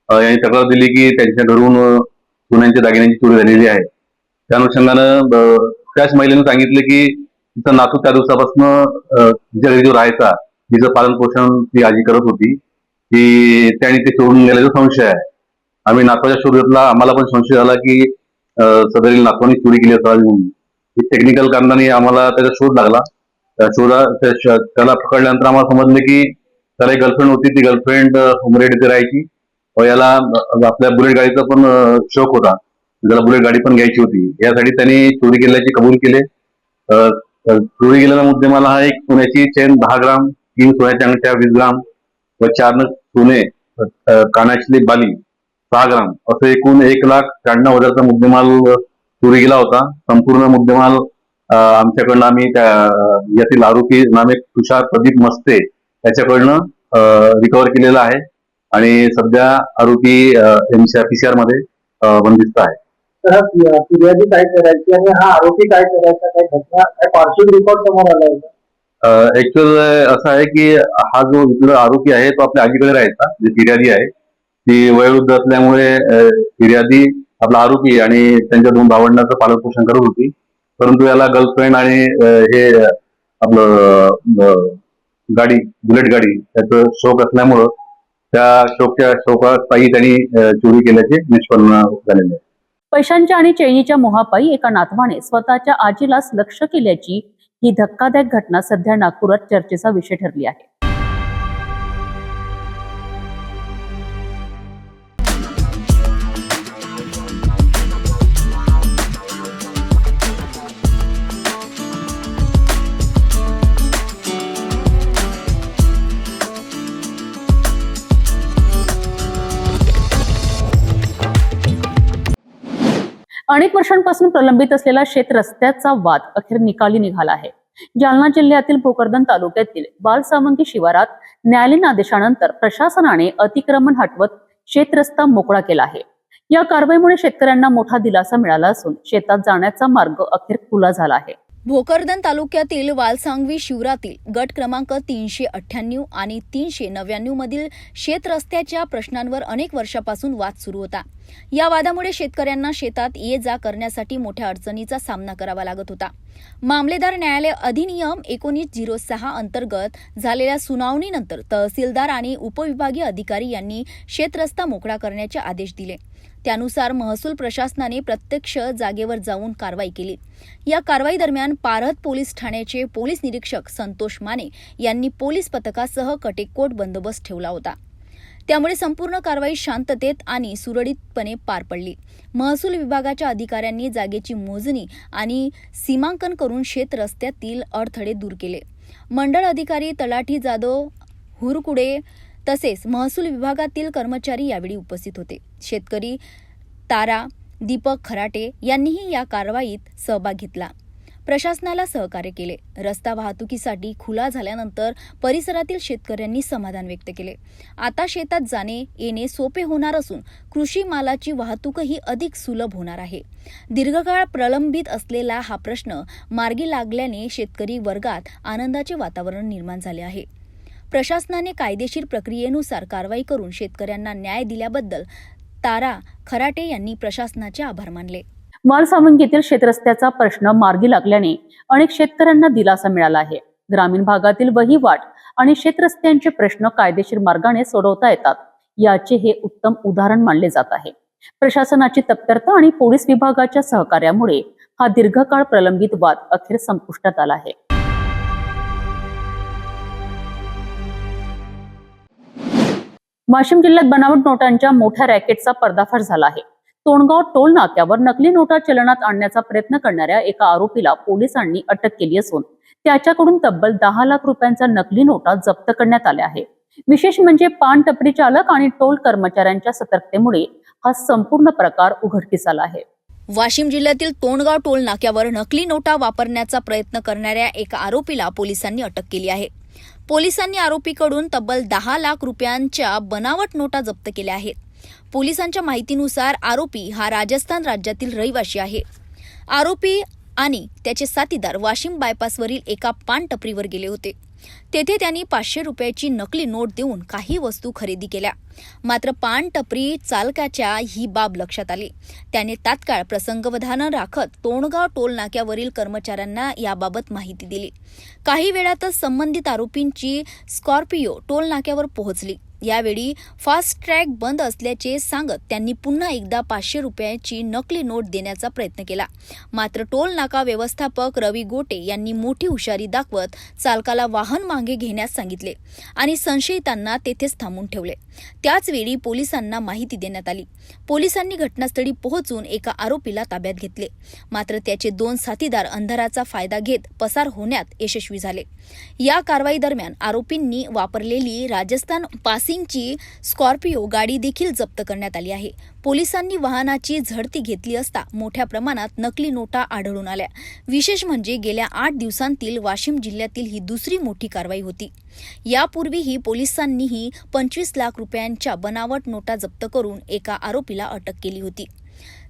यांनी तक्रार दिली की त्यांच्या घरून सोन्याच्या दागिन्यांची चोरी झालेली आहे. त्या अनुषंगानं त्याच महिलेनं सांगितलं की तिचा नातू त्या दिवसापासून तिच्या घरी जो राहायचा, तिचं पालन पोषण ती आजी करत होती, की त्याने ते चोरून गेल्याचा संशय आहे. आम्ही नातवाच्या शोधातला आम्हाला पण संशय झाला की सदरील नातवाने चोरी केली असावी म्हणून. टेक्निकल कारणाने आम्हाला त्याचा शोध लागला. त्याला पकडल्यानंतर आम्हाला समजलं की त्याला एक गर्लफ्रेंड होती. ती गर्लफ्रेंड उमरेड इथे राहायची. याला आपल्या बुलेट गाडीचा पण शौक होता, त्याला बुलेट गाडी पण घ्यायची होती. यासाठी त्यांनी चोरी केल्याची कबूल केले. चोरी केलेला मुद्देमाल हा एक सोन्याची चेन 10 ग्राम, 3 सोन्याच्या अंगठ्या 20 ग्राम व 4 नग सोने, कानाची बाली 6 ग्राम असं एकूण 1,93,000चा मुद्देमाल चोरी केला होता. संपूर्ण मुद्देमाल आमच्याकडनं आम्ही यातील आरोपी नामे तुषार प्रदीप मस्ते याच्याकडनं रिकव्हर केलेला आहे आणि सध्या आरोपी PCR मध्ये बंदिस्त आहे. तर फिर्यादी काय करायची आणि हा आरोपी काय करायचा, काय घटना, काय पार्श्वभूमी रिपोर्ट समोर आला होता? ऍक्च्युअल असं आहे की हा जो इथला आरोपी आहे तो आपल्या आजीकडे राहायचा, जे फिर्यादी आहे ती वयोवृद्ध असल्यामुळे फिर्यादी आपला आरोपी आणि त्यांच्या 2 भावंडांचं पालनपोषण करत होती. परंतु याला गर्लफ्रेंड आणि हे आपलं गाडी बुलेट गाडी त्याचं शौक असल्यामुळं त्या शौकापायी त्यांनी चोरी केल्याचे निष्पन्न झालेले आहे. पैशांच्या आणि चैनीच्या मोहापायी एका नातवाने स्वतःच्या आजीलाच लक्ष्य केल्याची ही धक्कादायक घटना सध्या नागपुरात चर्चेचा विषय ठरली आहे. अनेक वर्षांपासून प्रलंबित असलेला शेत रस्त्याचा वाद अखेर निकाली निघाला आहे. जालना जिल्ह्यातील भोकरदन तालुक्यातील बालसावंगी शिवारात न्यायालयीन आदेशानंतर प्रशासनाने अतिक्रमण हटवत शेत रस्ता मोकळा केला आहे. या कारवाईमुळे शेतकऱ्यांना मोठा दिलासा मिळाला असून शेतात जाण्याचा मार्ग अखेर खुला झाला आहे. भोकरदन तालुक्यातील वालसांगवी शिवारातील गट क्रमांक 398 आणि 399 मधील शेत रस्त्याच्या प्रश्नांवर अनेक वर्षापासून वाद सुरू होता. या वादामुळे शेतकऱ्यांना शेतात ये जा करण्यासाठी मोठ्या अडचणीचा सामना करावा लागत होता. मामलेदार न्यायालय अधिनियम 1906 अंतर्गत झालेल्या सुनावणीनंतर तहसीलदार आणि उपविभागीय अधिकारी यांनी शेतरस्ता मोकळा करण्याचे आदेश दिले. त्यानुसार महसूल प्रशासनाने प्रत्यक्ष जागेवर जाऊन कारवाई केली. या कारवाई दरम्यान पारहत पोलीस ठाण्याचे पोलीस निरीक्षक संतोष माने यांनी पोलीस पथकासह कटेकोट बंदोबस्त ठेवला होता. त्यामुळे संपूर्ण कारवाई शांततेत आणि सुरळीतपणे पार पडली. महसूल विभागाच्या अधिकाऱ्यांनी जागेची मोजणी आणि सीमांकन करून शेत रस्त्यातील अडथळे दूर केले. मंडळ अधिकारी तलाठी जाधव हुरकुडे तसेच महसूल विभागातील कर्मचारी यावेळी उपस्थित होते. शेतकरी तारा दीपक खराटे यांनीही या कारवाईत सहभाग घेतला. प्रशासनाला सहकार्य केले. रस्ता वाहतुकीसाठी खुला झाल्यानंतर परिसरातील शेतकऱ्यांनी समाधान व्यक्त केले. आता शेतात जाणे येणे सोपे होणार असून कृषी मालाची वाहतूकही अधिक सुलभ होणार आहे. दीर्घकाळ प्रलंबित असलेला हा प्रश्न मार्गी लागल्याने शेतकरी वर्गात आनंदाचे वातावरण निर्माण झाले आहे. प्रशासनाने कायदेशीर प्रक्रियेनुसार कारवाई करून शेतकऱ्यांना न्याय दिल्याबद्दल तारा खराटे यांनी प्रशासनाचे आभार मानले. बालसावंगीतील शेतरस्त्याचा प्रश्न मार्गी लागल्याने अनेक शेतकऱ्यांना दिलासा मिळाला आहे. ग्रामीण भागातील वहिवाट आणि शेतरस्त्यांचे प्रश्न कायदेशीर मार्गाने सोडवता येतात याचे हे उत्तम उदाहरण मानले जात आहे. प्रशासनाची तत्परता आणि पोलीस विभागाच्या सहकार्यामुळे हा दीर्घकाळ प्रलंबित वाद अखेर संपुष्टात आला आहे. वाशिम जिल्ह्यात बनावट नोटांच्या मोठ्या रॅकेटचा पर्दाफाश झाला आहे. तोंडगाव टोल नाक्यावर नकली नोटा चलनात आणण्याचा प्रयत्न करणाऱ्या एका आरोपीला पोलिसांनी अटक केली असून त्याच्याकडून तब्बल 10 लाख रुपयांचा नकली नोटा जप्त करण्यात आल्या आहे. विशेष म्हणजे पान टपरी चालक आणि टोल कर्मचाऱ्यांच्या सतर्कतेमुळे हा संपूर्ण प्रकार उघडकीस आला आहे. वाशिम जिल्ह्यातील तोंडगाव टोल नाक्यावर नकली नोटा वापरण्याचा प्रयत्न करणाऱ्या एका आरोपीला पोलिसांनी अटक केली आहे. पोलिसांनी आरोपीकडून तब्बल 10 लाख रुपयांच्या बनावट नोटा जप्त केल्या आहेत. पोलिसांच्या माहितीनुसार आरोपी हा राजस्थान राज्यातील रहिवासी आहे. आरोपी आणि त्याचे साथीदार वाशिम बायपासवरील एका पान टपरीवर गेले होते. तेथे त्यांनी 500 रुपयाची नकली नोट देऊन काही वस्तू खरेदी केल्या. मात्र पान टपरी चालकाच्या ही बाब लक्षात आली. त्याने तात्काळ प्रसंगावधान राखत तोंडगाव टोल नाक्यावरील कर्मचाऱ्यांना याबाबत माहिती दिली. काही वेळातच संबंधित आरोपींची स्कॉर्पिओ टोल नाक्यावर पोहोचली. यावेळी फास्ट ट्रॅक बंद असल्याचे सांगत त्यांनी पुन्हा एकदा 500 रुपयाची नकली नोट देण्याचा प्रयत्न केला. मात्र टोल नाका व्यवस्थापक रवी गोटे यांनी मोठी हुशारी दाखवत चालकाला वाहन मागे घेण्यास सांगितले आणि संशयितांना तेथेच थांबून ठेवले. त्याचवेळी पोलिसांना माहिती देण्यात आली. पोलिसांनी घटनास्थळी पोहोचून एका आरोपीला ताब्यात घेतले. मात्र त्याचे 2 साथीदार अंधाराचा फायदा घेत पसार होण्यात यशस्वी झाले. या कारवाई दरम्यान आरोपींनी वापरलेली राजस्थान पासिंगची स्कॉर्पिओ गाडी देखील जप्त करण्यात आली आहे. पोलिसांनी वाहनाची झडती घेतली असता मोठ्या प्रमाणात नकली नोटा आढळून आल्या. विशेष म्हणजे गेल्या 8 दिवसांतील वाशिम जिल्ह्यातील ही दुसरी मोठी कारवाई होती. यापूर्वीही पोलिसांनीही 25 लाख रुपयांच्या बनावट नोटा जप्त करून एका आरोपीला अटक केली होती.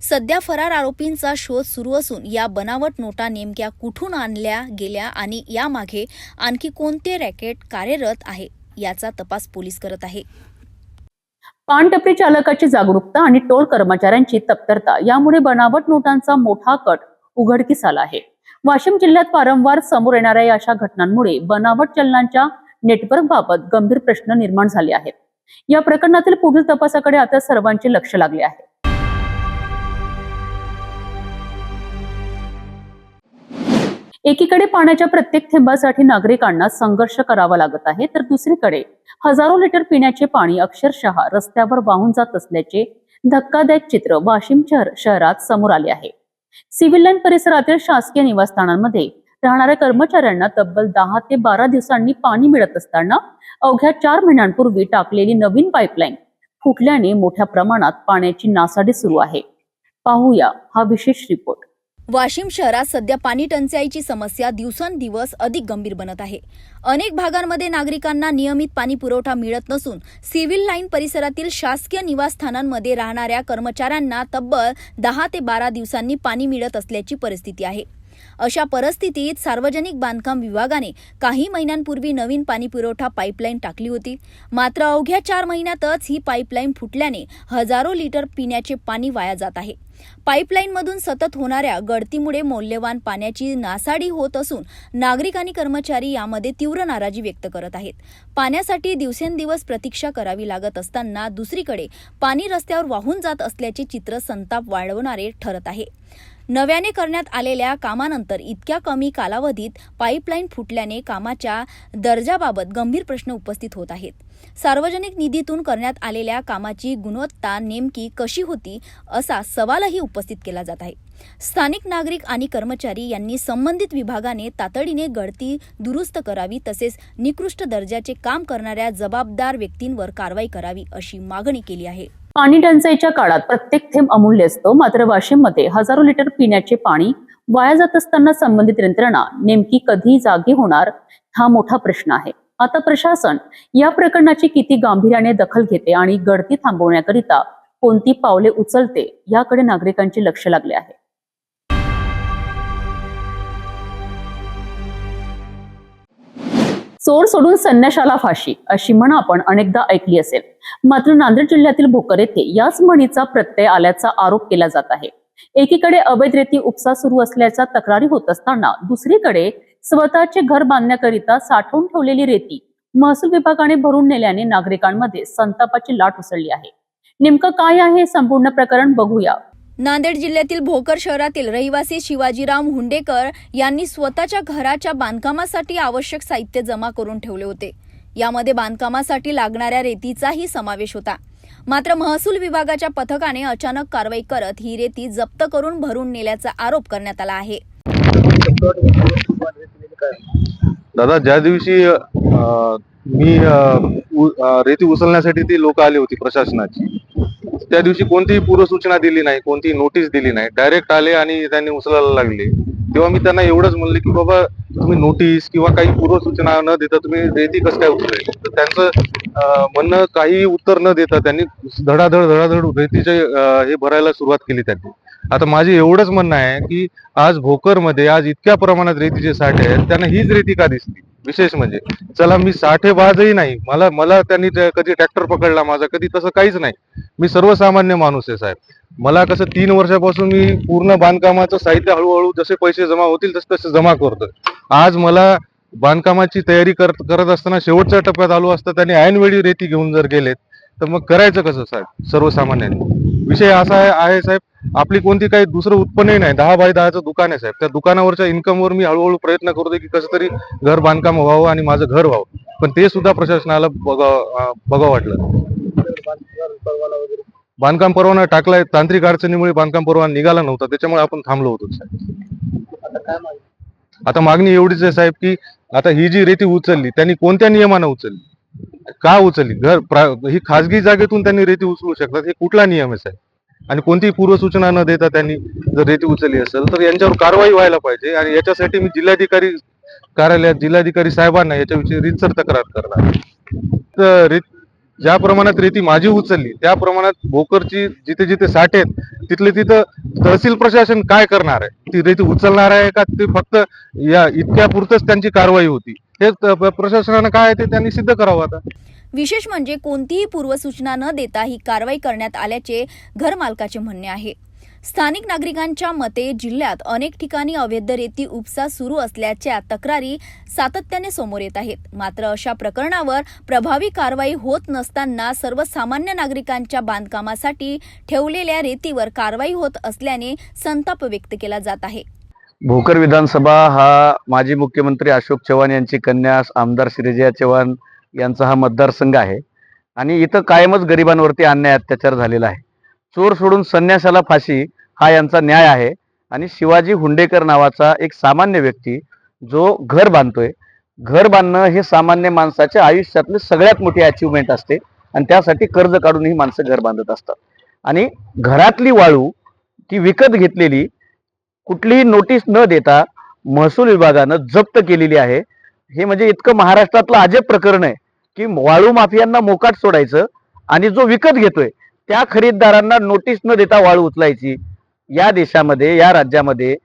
सध्या फरार आरोपींचा शोध सुरू असून या बनावट नोटा नेमक्या कुठून आणल्या गेल्या आणि यामागे आणखी कोणते रॅकेट कार्यरत आहे याचा तपास पोलीस करत आहे. पानटपरी चालकाची जागरूकता आणि टोल कर्मचाऱ्यांची तत्परता यामुळे बनावट नोटांचा मोठा कट उघडकीस आला आहे. वाशिम जिल्ह्यात वारंवार समोर येणाऱ्या अशा घटनांमुळे बनावट चलनांच्या नेटवर्क बाबत गंभीर प्रश्न निर्माण झाले आहेत. या प्रकरणातील पुढील तपासाकडे आता सर्वांचे लक्ष लागले आहे. एकीकडे पाण्याच्या प्रत्येक थेंबासाठी नागरिकांना संघर्ष करावा लागत आहे, तर दुसरीकडे हजारो लिटर पिण्याचे पाणी अक्षरशः रस्त्यावर वाहून जात असल्याचे धक्कादायक चित्र वाशिम शहरात समोर आले आहे. सिव्हिल लाईन परिसरातील शासकीय निवासस्थानांमध्ये राहणाऱ्या कर्मचाऱ्यांना तब्बल 10 ते 12 दिवसांनी पाणी मिळत असताना अवघ्या 4 महिन्यांपूर्वी टाकलेली नवीन पाईपलाईन फुटल्याने मोठ्या प्रमाणात पाण्याची नासाडी सुरू आहे. पाहूया हा विशेष रिपोर्ट. वाशिम शहरात सध्या पाणी टंचाईची समस्या दिवसेंदिवस अधिक गंभीर बनत आहे. अनेक भागांमध्ये नागरिकांना नियमित पाणी पुरवठा मिळत नसून सिव्हिल लाईन परिसरातील शासकीय निवासस्थानांमध्ये राहणाऱ्या कर्मचाऱ्यांना तब्बल 10 ते 12 दिवसांनी पाणी मिळत असल्याची परिस्थिती आहे. अशा परिस्थितीत सार्वजनिक बांधकाम विभागाने काही महिन्यांपूर्वी नवीन पाणी पुरवठा पाईपलाईन टाकली होती. मात्र अवघ्या 4 महिन्यातच ही पाईपलाईन फुटल्याने हजारो लिटर पिण्याचे पाणी वाया जात आहे. पाईपलाईनमधून सतत होणाऱ्या गळतीमुळे मौल्यवान पाण्याची नासाडी होत असून नागरिक आणि कर्मचारी यामध्ये तीव्र नाराजी व्यक्त करत आहेत. पाण्यासाठी दिवसेंदिवस प्रतीक्षा करावी लागत असताना दुसरीकडे पाणी रस्त्यावर वाहून जात असल्याचे चित्र संताप वाढवणारे ठरत आहे. नव्याने करण्यात आलेल्या कामानंतर इतक्या कमी कालावधीत पाईपलाईन फुटल्याने कामाच्या दर्जाबाबत गंभीर प्रश्न उपस्थित होत आहेत. सार्वजनिक निधीतून करण्यात आलेल्या कामाची गुणवत्ता नेमकी कशी होती असा सवालही उपस्थित केला जात आहे. स्थानिक नागरिक आणि कर्मचारी यांनी संबंधित विभागाने तातडीने गळती दुरुस्त करावी तसेच निकृष्ट दर्जाचे काम करणाऱ्या जबाबदार व्यक्तींवर कारवाई करावी अशी मागणी केली आहे. पाणी टंचाईच्या काळात प्रत्येक थेंब अमूल्य असतो, मात्र वाशिममध्ये हजारो लिटर पिण्याचे पाणी वाया जात असताना संबंधित यंत्रणा नेमकी कधी जागी होणार हा मोठा प्रश्न आहे. आता प्रशासन या प्रकरणाची किती गांभीर्याने दखल घेते आणि गळती थांबवण्याकरिता कोणती पावले उचलते याकडे नागरिकांचे लक्ष लागले आहे. चोर सोडून संन्याशाला फाशी अशी म्हण आपण अनेकदा ऐकली असेल. मात्र नांदेड जिल्ह्यातील भोकर येथे याच म्हणीचा प्रत्यय आल्याचा आरोप केला जात आहे. एकीकडे अवैध रेती उपसा सुरू असल्याच्या तक्रारी होत असताना दुसरीकडे स्वतःचे घर बांधण्याकरिता साठवून ठेवलेली रेती महसूल विभागाने भरून नेल्याने नागरिकांमध्ये संतापाची लाट उसळली आहे. नेमकं काय आहे हे संपूर्ण प्रकरण बघूया. नांदेड जिल्ह्यातील भोकर शहरातील रहिवासी शिवाजीराम हुंडेकर यांनी स्वतःच्या घराच्या बांधकामासाठी आवश्यक साहित्य जमा करून ठेवले होते. यामध्ये बांधकामासाठी लागणाऱ्या रेतीचाही समावेश होता. मात्र महसूल विभागाच्या पथकाने अचानक कारवाई करत ही रेती जप्त करून भरून नेल्याचा आरोप करण्यात आला आहे. दादा, ज्या दिवशी मी रेती उचलण्यासाठी ती लोक आली होती प्रशासनाची, त्या दिवशी कोणतीही पूर्वसूचना दिली नाही, कोणतीही नोटीस दिली नाही. डायरेक्ट आले आणि त्यांनी उचलायला लागले. तेव्हा मी त्यांना एवढंच म्हणले की बाबा, तुम्ही नोटीस किंवा काही पूर्वसूचना न देता तुम्ही रेती कसं काय उचलले? तर त्यांचं म्हणणं काही उत्तर न देता त्यांनी धडाधड रेतीचे हे भरायला सुरुवात केली त्यांनी. आता माझे एवढंच म्हणणं आहे की आज भोकरमध्ये आज इतक्या प्रमाणात रेतीचे साठे आहेत, त्यांना हीच रेती का दिसली? विशेष म्हणजे चला, मी साठेबाजही नाही, मला त्यांनी कधी ट्रॅक्टर पकडला माझा, कधी तसं काहीच नाही. मी सर्वसामान्य माणूस आहे साहेब. मला कसं 3 वर्षापासून मी पूर्ण बांधकामाचं साहित्य हळूहळू जसे पैसे जमा होतील तसे जमा करतोय. आज मला बांधकामाची तयारी करत असताना शेवटच्या टप्प्यात आलो असता त्यांनी ऐनवेळी रेती घेऊन जर गेलेत तर मग करायचं कसं साहेब सर्वसामान्यांनी? विषय असा आहे साहेब, आपली कोणती काही दुसरं उत्पन्नही नाही. 10 बाय 10चं दुकान आहे साहेब. त्या दुकानावरच्या इन्कमवर मी हळूहळू प्रयत्न करतोय की कसं तरी घर बांधकाम व्हावं आणि माझं घर व्हावं. पण ते सुद्धा प्रशासनाला बघावं वाटलं. बांधकाम परवाना टाकलाय, तांत्रिक अडचणीमुळे बांधकाम परवाना निघाला नव्हता, त्याच्यामुळे आपण थांबलो होतो साहेब. आता मागणी एवढीच आहे साहेब की आता ही जी रेती उचलली त्यांनी कोणत्या नियमानं उचलली, का उचलली? ही खासगी जागेतून त्यांनी रेती उचलू शकतात, हे कुठला नियम आहे साहेब? आणि कोणतीही पूर्वसूचना न देता त्यांनी जर रेती उचलली असेल तर यांच्यावर कारवाई व्हायला पाहिजे. आणि याच्यासाठी मी जिल्हाधिकारी कार्यालयात जिल्हाधिकारी साहेबांना याच्याविषयी रीतसर तक्रार करणार. तर ज्या प्रमाणात रेती माझी उचलली त्या प्रमाणात भोकरची जिथे जिथे साठे आहेत तिथले तिथं तहसील प्रशासन काय करणार आहे? ती रेती उचलणार आहे का ते फक्त या इतक्या पुरतच त्यांची कारवाई होती? हे प्रशासनानं काय आहे ते त्यांनी सिद्ध करावं. आता विशेष म्हणजे कोणतीही पूर्वसूचना न देता ही कारवाई करण्यात आल्याचे घरमालकाचे म्हणणे आहे. स्थानिक नागरिकांच्या मते जिल्ह्यात अनेक ठिकाणी अवैध रेती उपसा सुरू असल्याच्या तक्रारी सातत्याने समोर येत आहेत. मात्र अशा प्रकरणावर प्रभावी कारवाई होत नसताना सर्वसामान्य नागरिकांच्या बांधकामासाठी ठेवलेल्या रेतीवर कारवाई होत असल्याने संताप व्यक्त केला जात आहे. भोकर विधानसभा हा माजी मुख्यमंत्री अशोक चव्हाण यांची कन्या आमदार श्रीजया चव्हाण यांचा हा मतदारसंघ आहे आणि इथं कायमच गरिबांवरती अन्याय अत्याचार झालेला आहे. चोर सोडून संन्यासाला फाशी हा यांचा न्याय आहे. आणि शिवाजी हुंडेकर नावाचा एक सामान्य व्यक्ती जो घर बांधतोय, घर बांधणं हे सामान्य माणसाच्या आयुष्यातली सगळ्यात मोठी अचिव्हमेंट असते आणि त्यासाठी कर्ज काढून ही माणसं घर बांधत असतात. आणि घरातली वाळू ती विकत घेतलेली कुठलीही नोटीस न देता महसूल विभागानं जप्त केलेली आहे. हे म्हणजे इतकं महाराष्ट्रातलं अजब प्रकरण आहे की वाळू माफियांना मोकाट सोडायचं आणि जो विकत घेतोय त्या खरीददारांना नोटीस न देता वाळू उचलायची. या देशामध्ये, या राज्यामध्ये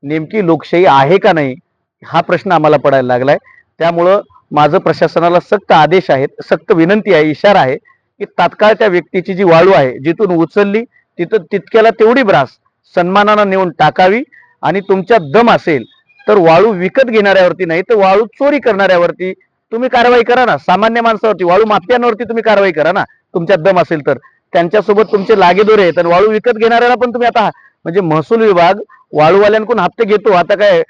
नेमकी लोकशाही आहे का नाही हा प्रश्न आम्हाला पडायला लागलाय. त्यामुळं माझं प्रशासनाला सक्त आदेश आहेत, सक्त विनंती आहे, इशारा आहे की तात्काळ त्या व्यक्तीची जी वाळू आहे जिथून उचलली तिथं तितक्याला तेवढी ब्रास सन्मानानं नेऊन टाकावी. आणि तुमच्या दम असेल तर वाळू विकत घेणाऱ्यावरती नाही तर वाळू चोरी करणाऱ्यावरती तुम्ही कारवाई करा ना. सामान्य माणसावरती, वाळू माफियांवरती तुम्ही कारवाई करा ना तुमच्यात दम असेल तर. त्यांच्यासोबत तुमचे लागेदोरे आहेत आणि वाळू विकत घेणाऱ्याला पण तुम्ही आता म्हणजे महसूल विभाग वाळूवाल्यांकडून हप्ते घेतो, आता काय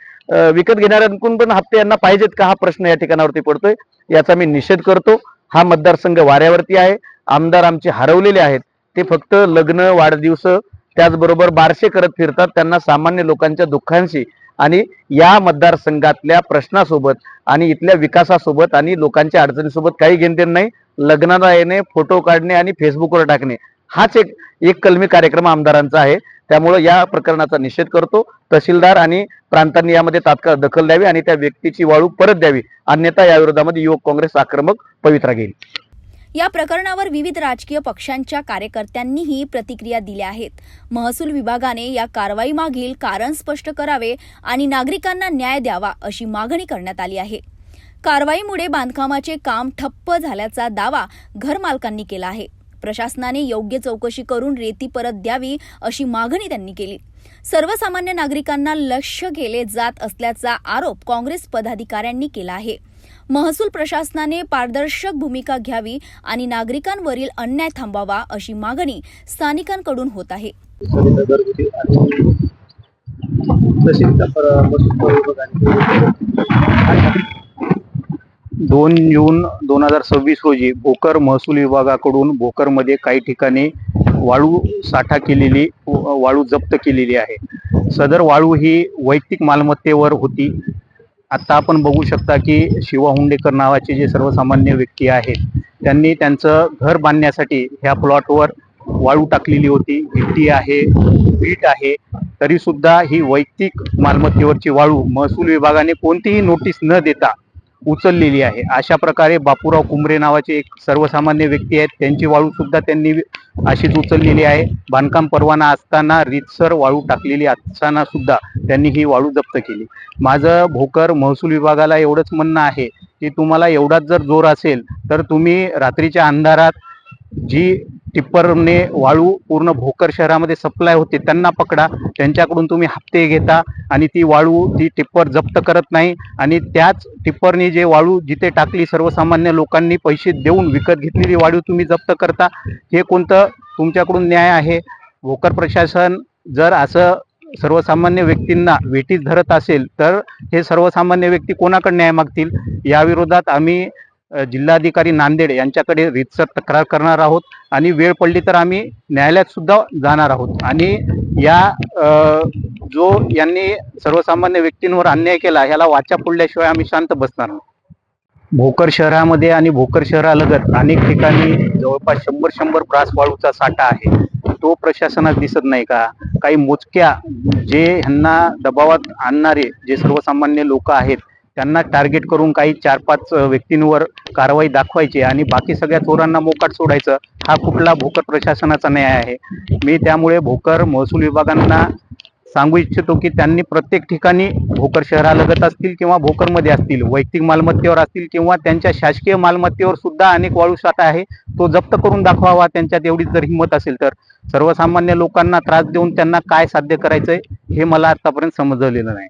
विकत घेणाऱ्यांकडून पण हप्ते यांना पाहिजेत का हा प्रश्न या ठिकाणावरती पडतोय. याचा मी निषेध करतो. हा मतदारसंघ वाऱ्यावरती आहे. आमदार आमचे हरवलेले आहेत. ते फक्त लग्न, वाढदिवस त्याचबरोबर बारसे करत फिरतात. त्यांना सामान्य लोकांच्या दुःखांशी आणि या मतदारसंघातल्या प्रश्नासोबत आणि इथल्या विकासासोबत आणि लोकांच्या अडचणीसोबत काही घेणदेण नाही. लग्नाला येणे, फोटो काढणे आणि फेसबुकवर टाकणे हाच एक कलमी कार्यक्रम आमदारांचा आहे. त्यामुळे या प्रकरणाचा निषेध करतो. तहसीलदार आणि प्रांतांनी यामध्ये तात्काळ दखल द्यावी आणि त्या व्यक्तीची वाळू परत द्यावी. अन्यथा या विरोधामध्ये युवक काँग्रेस आक्रमक पवित्रा घेईल. या प्रकरणावर विविध राजकीय पक्षांच्या कार्यकर्त्यांनीही प्रतिक्रिया दिल्या आहेत. महसूल विभागाने या कारवाईमागील कारण स्पष्ट करावे आणि नागरिकांना न्याय द्यावा अशी मागणी करण्यात आली आहे. कारवाईमुळे बांधकामाचे काम ठप्प झाल्याचा दावा घरमालकांनी केला आहे. प्रशासनाने योग्य चौकशी करून रेती परत द्यावी अशी मागणी त्यांनी केली. सर्वसामान्य नागरिकांना लक्ष्य केले जात असल्याचा आरोप काँग्रेस पदाधिकाऱ्यांनी केला आहे. महसूल प्रशासनाने पारदर्शक भूमिका घ्यावी आणि नागरिकांवरील अन्याय थांबावा अशी मागणी स्थानिकांकडून होत आहे. 2 जून 2026 रोजी भोकर महसूल विभागाकडून भोकरमध्ये काही ठिकाणी वाळू साठा केलेली, वाळू जप्त केलेली आहे. सदर वाळू ही वैयक्तिक मालमत्तेवर होती. आता आपण बघू शकता की शिवा हुंडेकर नावाचे जे सर्वसामान्य व्यक्ती आहेत त्यांनी त्यांचं घर बांधण्यासाठी ह्या प्लॉटवर वाळू टाकलेली होती. गिट्टी आहे, वीट आहे, तरी सुद्धा ही वैयक्तिक मालमत्तेवरची वाळू महसूल विभागाने कोणतीही नोटीस न देता उचललेली आहे. अशा प्रकारे बापूराव कुंबरे नावाचे एक सर्वसामान्य व्यक्ती आहेत, त्यांची वाळू सुद्धा त्यांनी अशीच उचललेली आहे. बांधकाम परवाना असताना रीतसर वाळू टाकलेली असताना सुद्धा त्यांनी ही वाळू जप्त केली. माझं भोकर महसूल विभागाला एवढंच म्हणणं आहे की तुम्हाला एवढाच जर जोर असेल तर तुम्ही रात्रीच्या अंधारात जी टिप्परने वाळू पूर्ण भोकर शहरामध्ये सप्लाय होते त्यांना पकडा. त्यांच्याकडून तुम्ही हप्ते घेता आणि ती वाळू ती टिप्पर जप्त करत नाही आणि त्याच टिप्परने जे वाळू जिथे टाकली सर्वसामान्य लोकांनी पैसे देऊन विकत घेतलेली वाळू तुम्ही जप्त करता. हे कोणतं तुमच्याकडून न्याय आहे? भोकर प्रशासन जर असं सर्वसामान्य व्यक्तींना वेठीस धरत असेल तर हे सर्वसामान्य व्यक्ती कोणाकडे न्याय मागतील? या विरोधात आम्ही जिल्हाधिकारी नांदेड यांच्याकडे रीतसर तक्रार करणार आहोत आणि वेळ पडली तर आम्ही न्यायालयात सुद्धा जाणार आहोत. आणि या जो यांनी सर्वसामान्य व्यक्तींवर अन्याय केला ह्याला वाचा फोडल्याशिवाय आम्ही शांत बसणार आहोत. भोकर शहरामध्ये आणि भोकर शहरालगत अनेक ठिकाणी जवळपास 100 ब्रास वाळूचा साठा आहे. तो प्रशासनास दिसत नाही का? काही मोजक्या जे ह्यांना दबावात आणणारे जे सर्वसामान्य लोक आहेत त्यांना टार्गेट करून काही 4-5 व्यक्तींवर कारवाई दाखवायची आणि बाकी सगळ्या चोरांना मोकाट सोडायचं, हा कुठला भोकर प्रशासनाचा न्याय आहे? मी त्यामुळे भोकर महसूल विभागांना सांगू इच्छितो की त्यांनी प्रत्येक ठिकाणी भोकर शहरालगत असतील किंवा भोकरमध्ये असतील, वैयक्तिक मालमत्तेवर असतील किंवा त्यांच्या शासकीय मालमत्तेवर सुद्धा अनेक वाळू साठा आहे, तो जप्त करून दाखवावा. त्यांच्यात एवढीच जर हिंमत असेल तर सर्वसामान्य लोकांना त्रास देऊन त्यांना काय साध्य करायचंय हे मला आतापर्यंत समजलेलं नाही.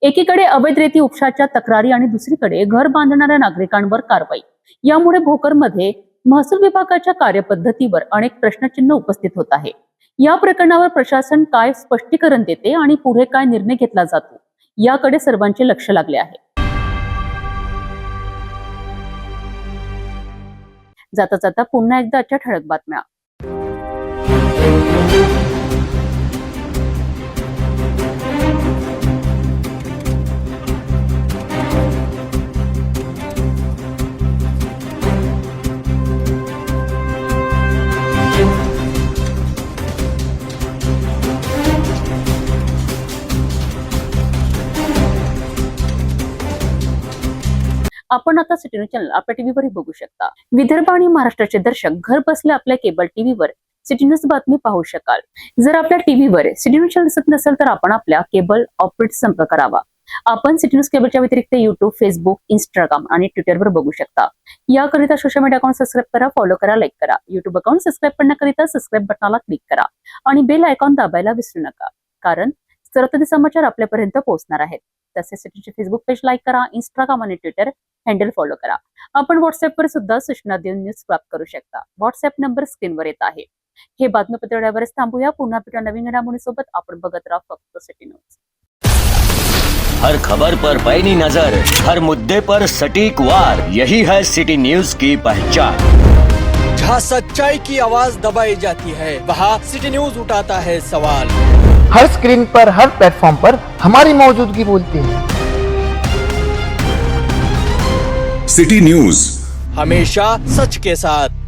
एकीकडे अवैध रेती उपशाच्या तक्रारी आणि दुसरीकडे घर बांधणाऱ्या नागरिकांवर कारवाई, यामुळे भोकरमध्ये महसूल विभागाच्या कार्यपद्धतीवर अनेक प्रश्नचिन्ह उपस्थित होत आहे. या प्रकरणावर प्रशासन काय स्पष्टीकरण देते आणि पुढे काय निर्णय घेतला जातो, याकडे सर्वांचे लक्ष लागले आहे. जाता जाता पुन्हा एकदा आजच्या ठळक बातम्या. आपण आता सिटी न्यूज चॅनल आपल्या टीव्हीवरही बघू शकता. विदर्भ आणि महाराष्ट्राचे दर्शक घर बसल्या आपल्या केबल टीव्हीवर सिटी न्यूज बातमी पाहू शकाल. जर आपल्या टीव्हीवर सिटी न्यूज चॅनल दिसत नसेल तर आपण आपल्या केबल ऑपरेटर संपर्क करावा. आपण सिटी न्यूज केबलच्या व्यतिरिक्त युट्यूब, फेसबुक, इंस्टाग्राम आणि ट्विटरवर बघू शकता. याकरिता सोशल मीडिया अकाउंट सबस्क्राईब करा, फॉलो करा, लाईक करा. युट्यूब अकाउंट सबस्क्राईब करण्याकरिता सबस्क्राईब बटनाला क्लिक करा आणि बेल आयकॉन दाबायला विसरू नका, कारण सरकारी समाचार आपल्यापर्यंत पोहोचणार आहेत. तसेच सिटीचे फेसबुक पेज लाईक करा, इंस्टाग्राम आणि ट्विटर हँडल फॉलो करा. आपण व्हॉट्सअपवर सुद्धा सूचना देऊन न्यूज प्राप्त करू शकता. व्हॉट्सअप नंबर स्क्रीनवर येत आहे. हे बातमीपत्र एवढ्यावरच थांबूया. पुन्हा भेटूया नवीन घडामोडीसोबत. आपण बघत राहा फक्त सिटी न्यूज. हर खबर पर पैनी नजर, हर मुद्दे पर सटीक वार, यही है सिटी न्यूज की पहचान. जहाँ सच्चाई की आवाज दबाई जाती है, वहाँ सिटी न्यूज उठाता है सवाल. हर स्क्रीन पर, हर प्लेटफॉर्म पर हमारी मौजूदगी बोलती है. सिटी न्यूज हमेशा सच के साथ.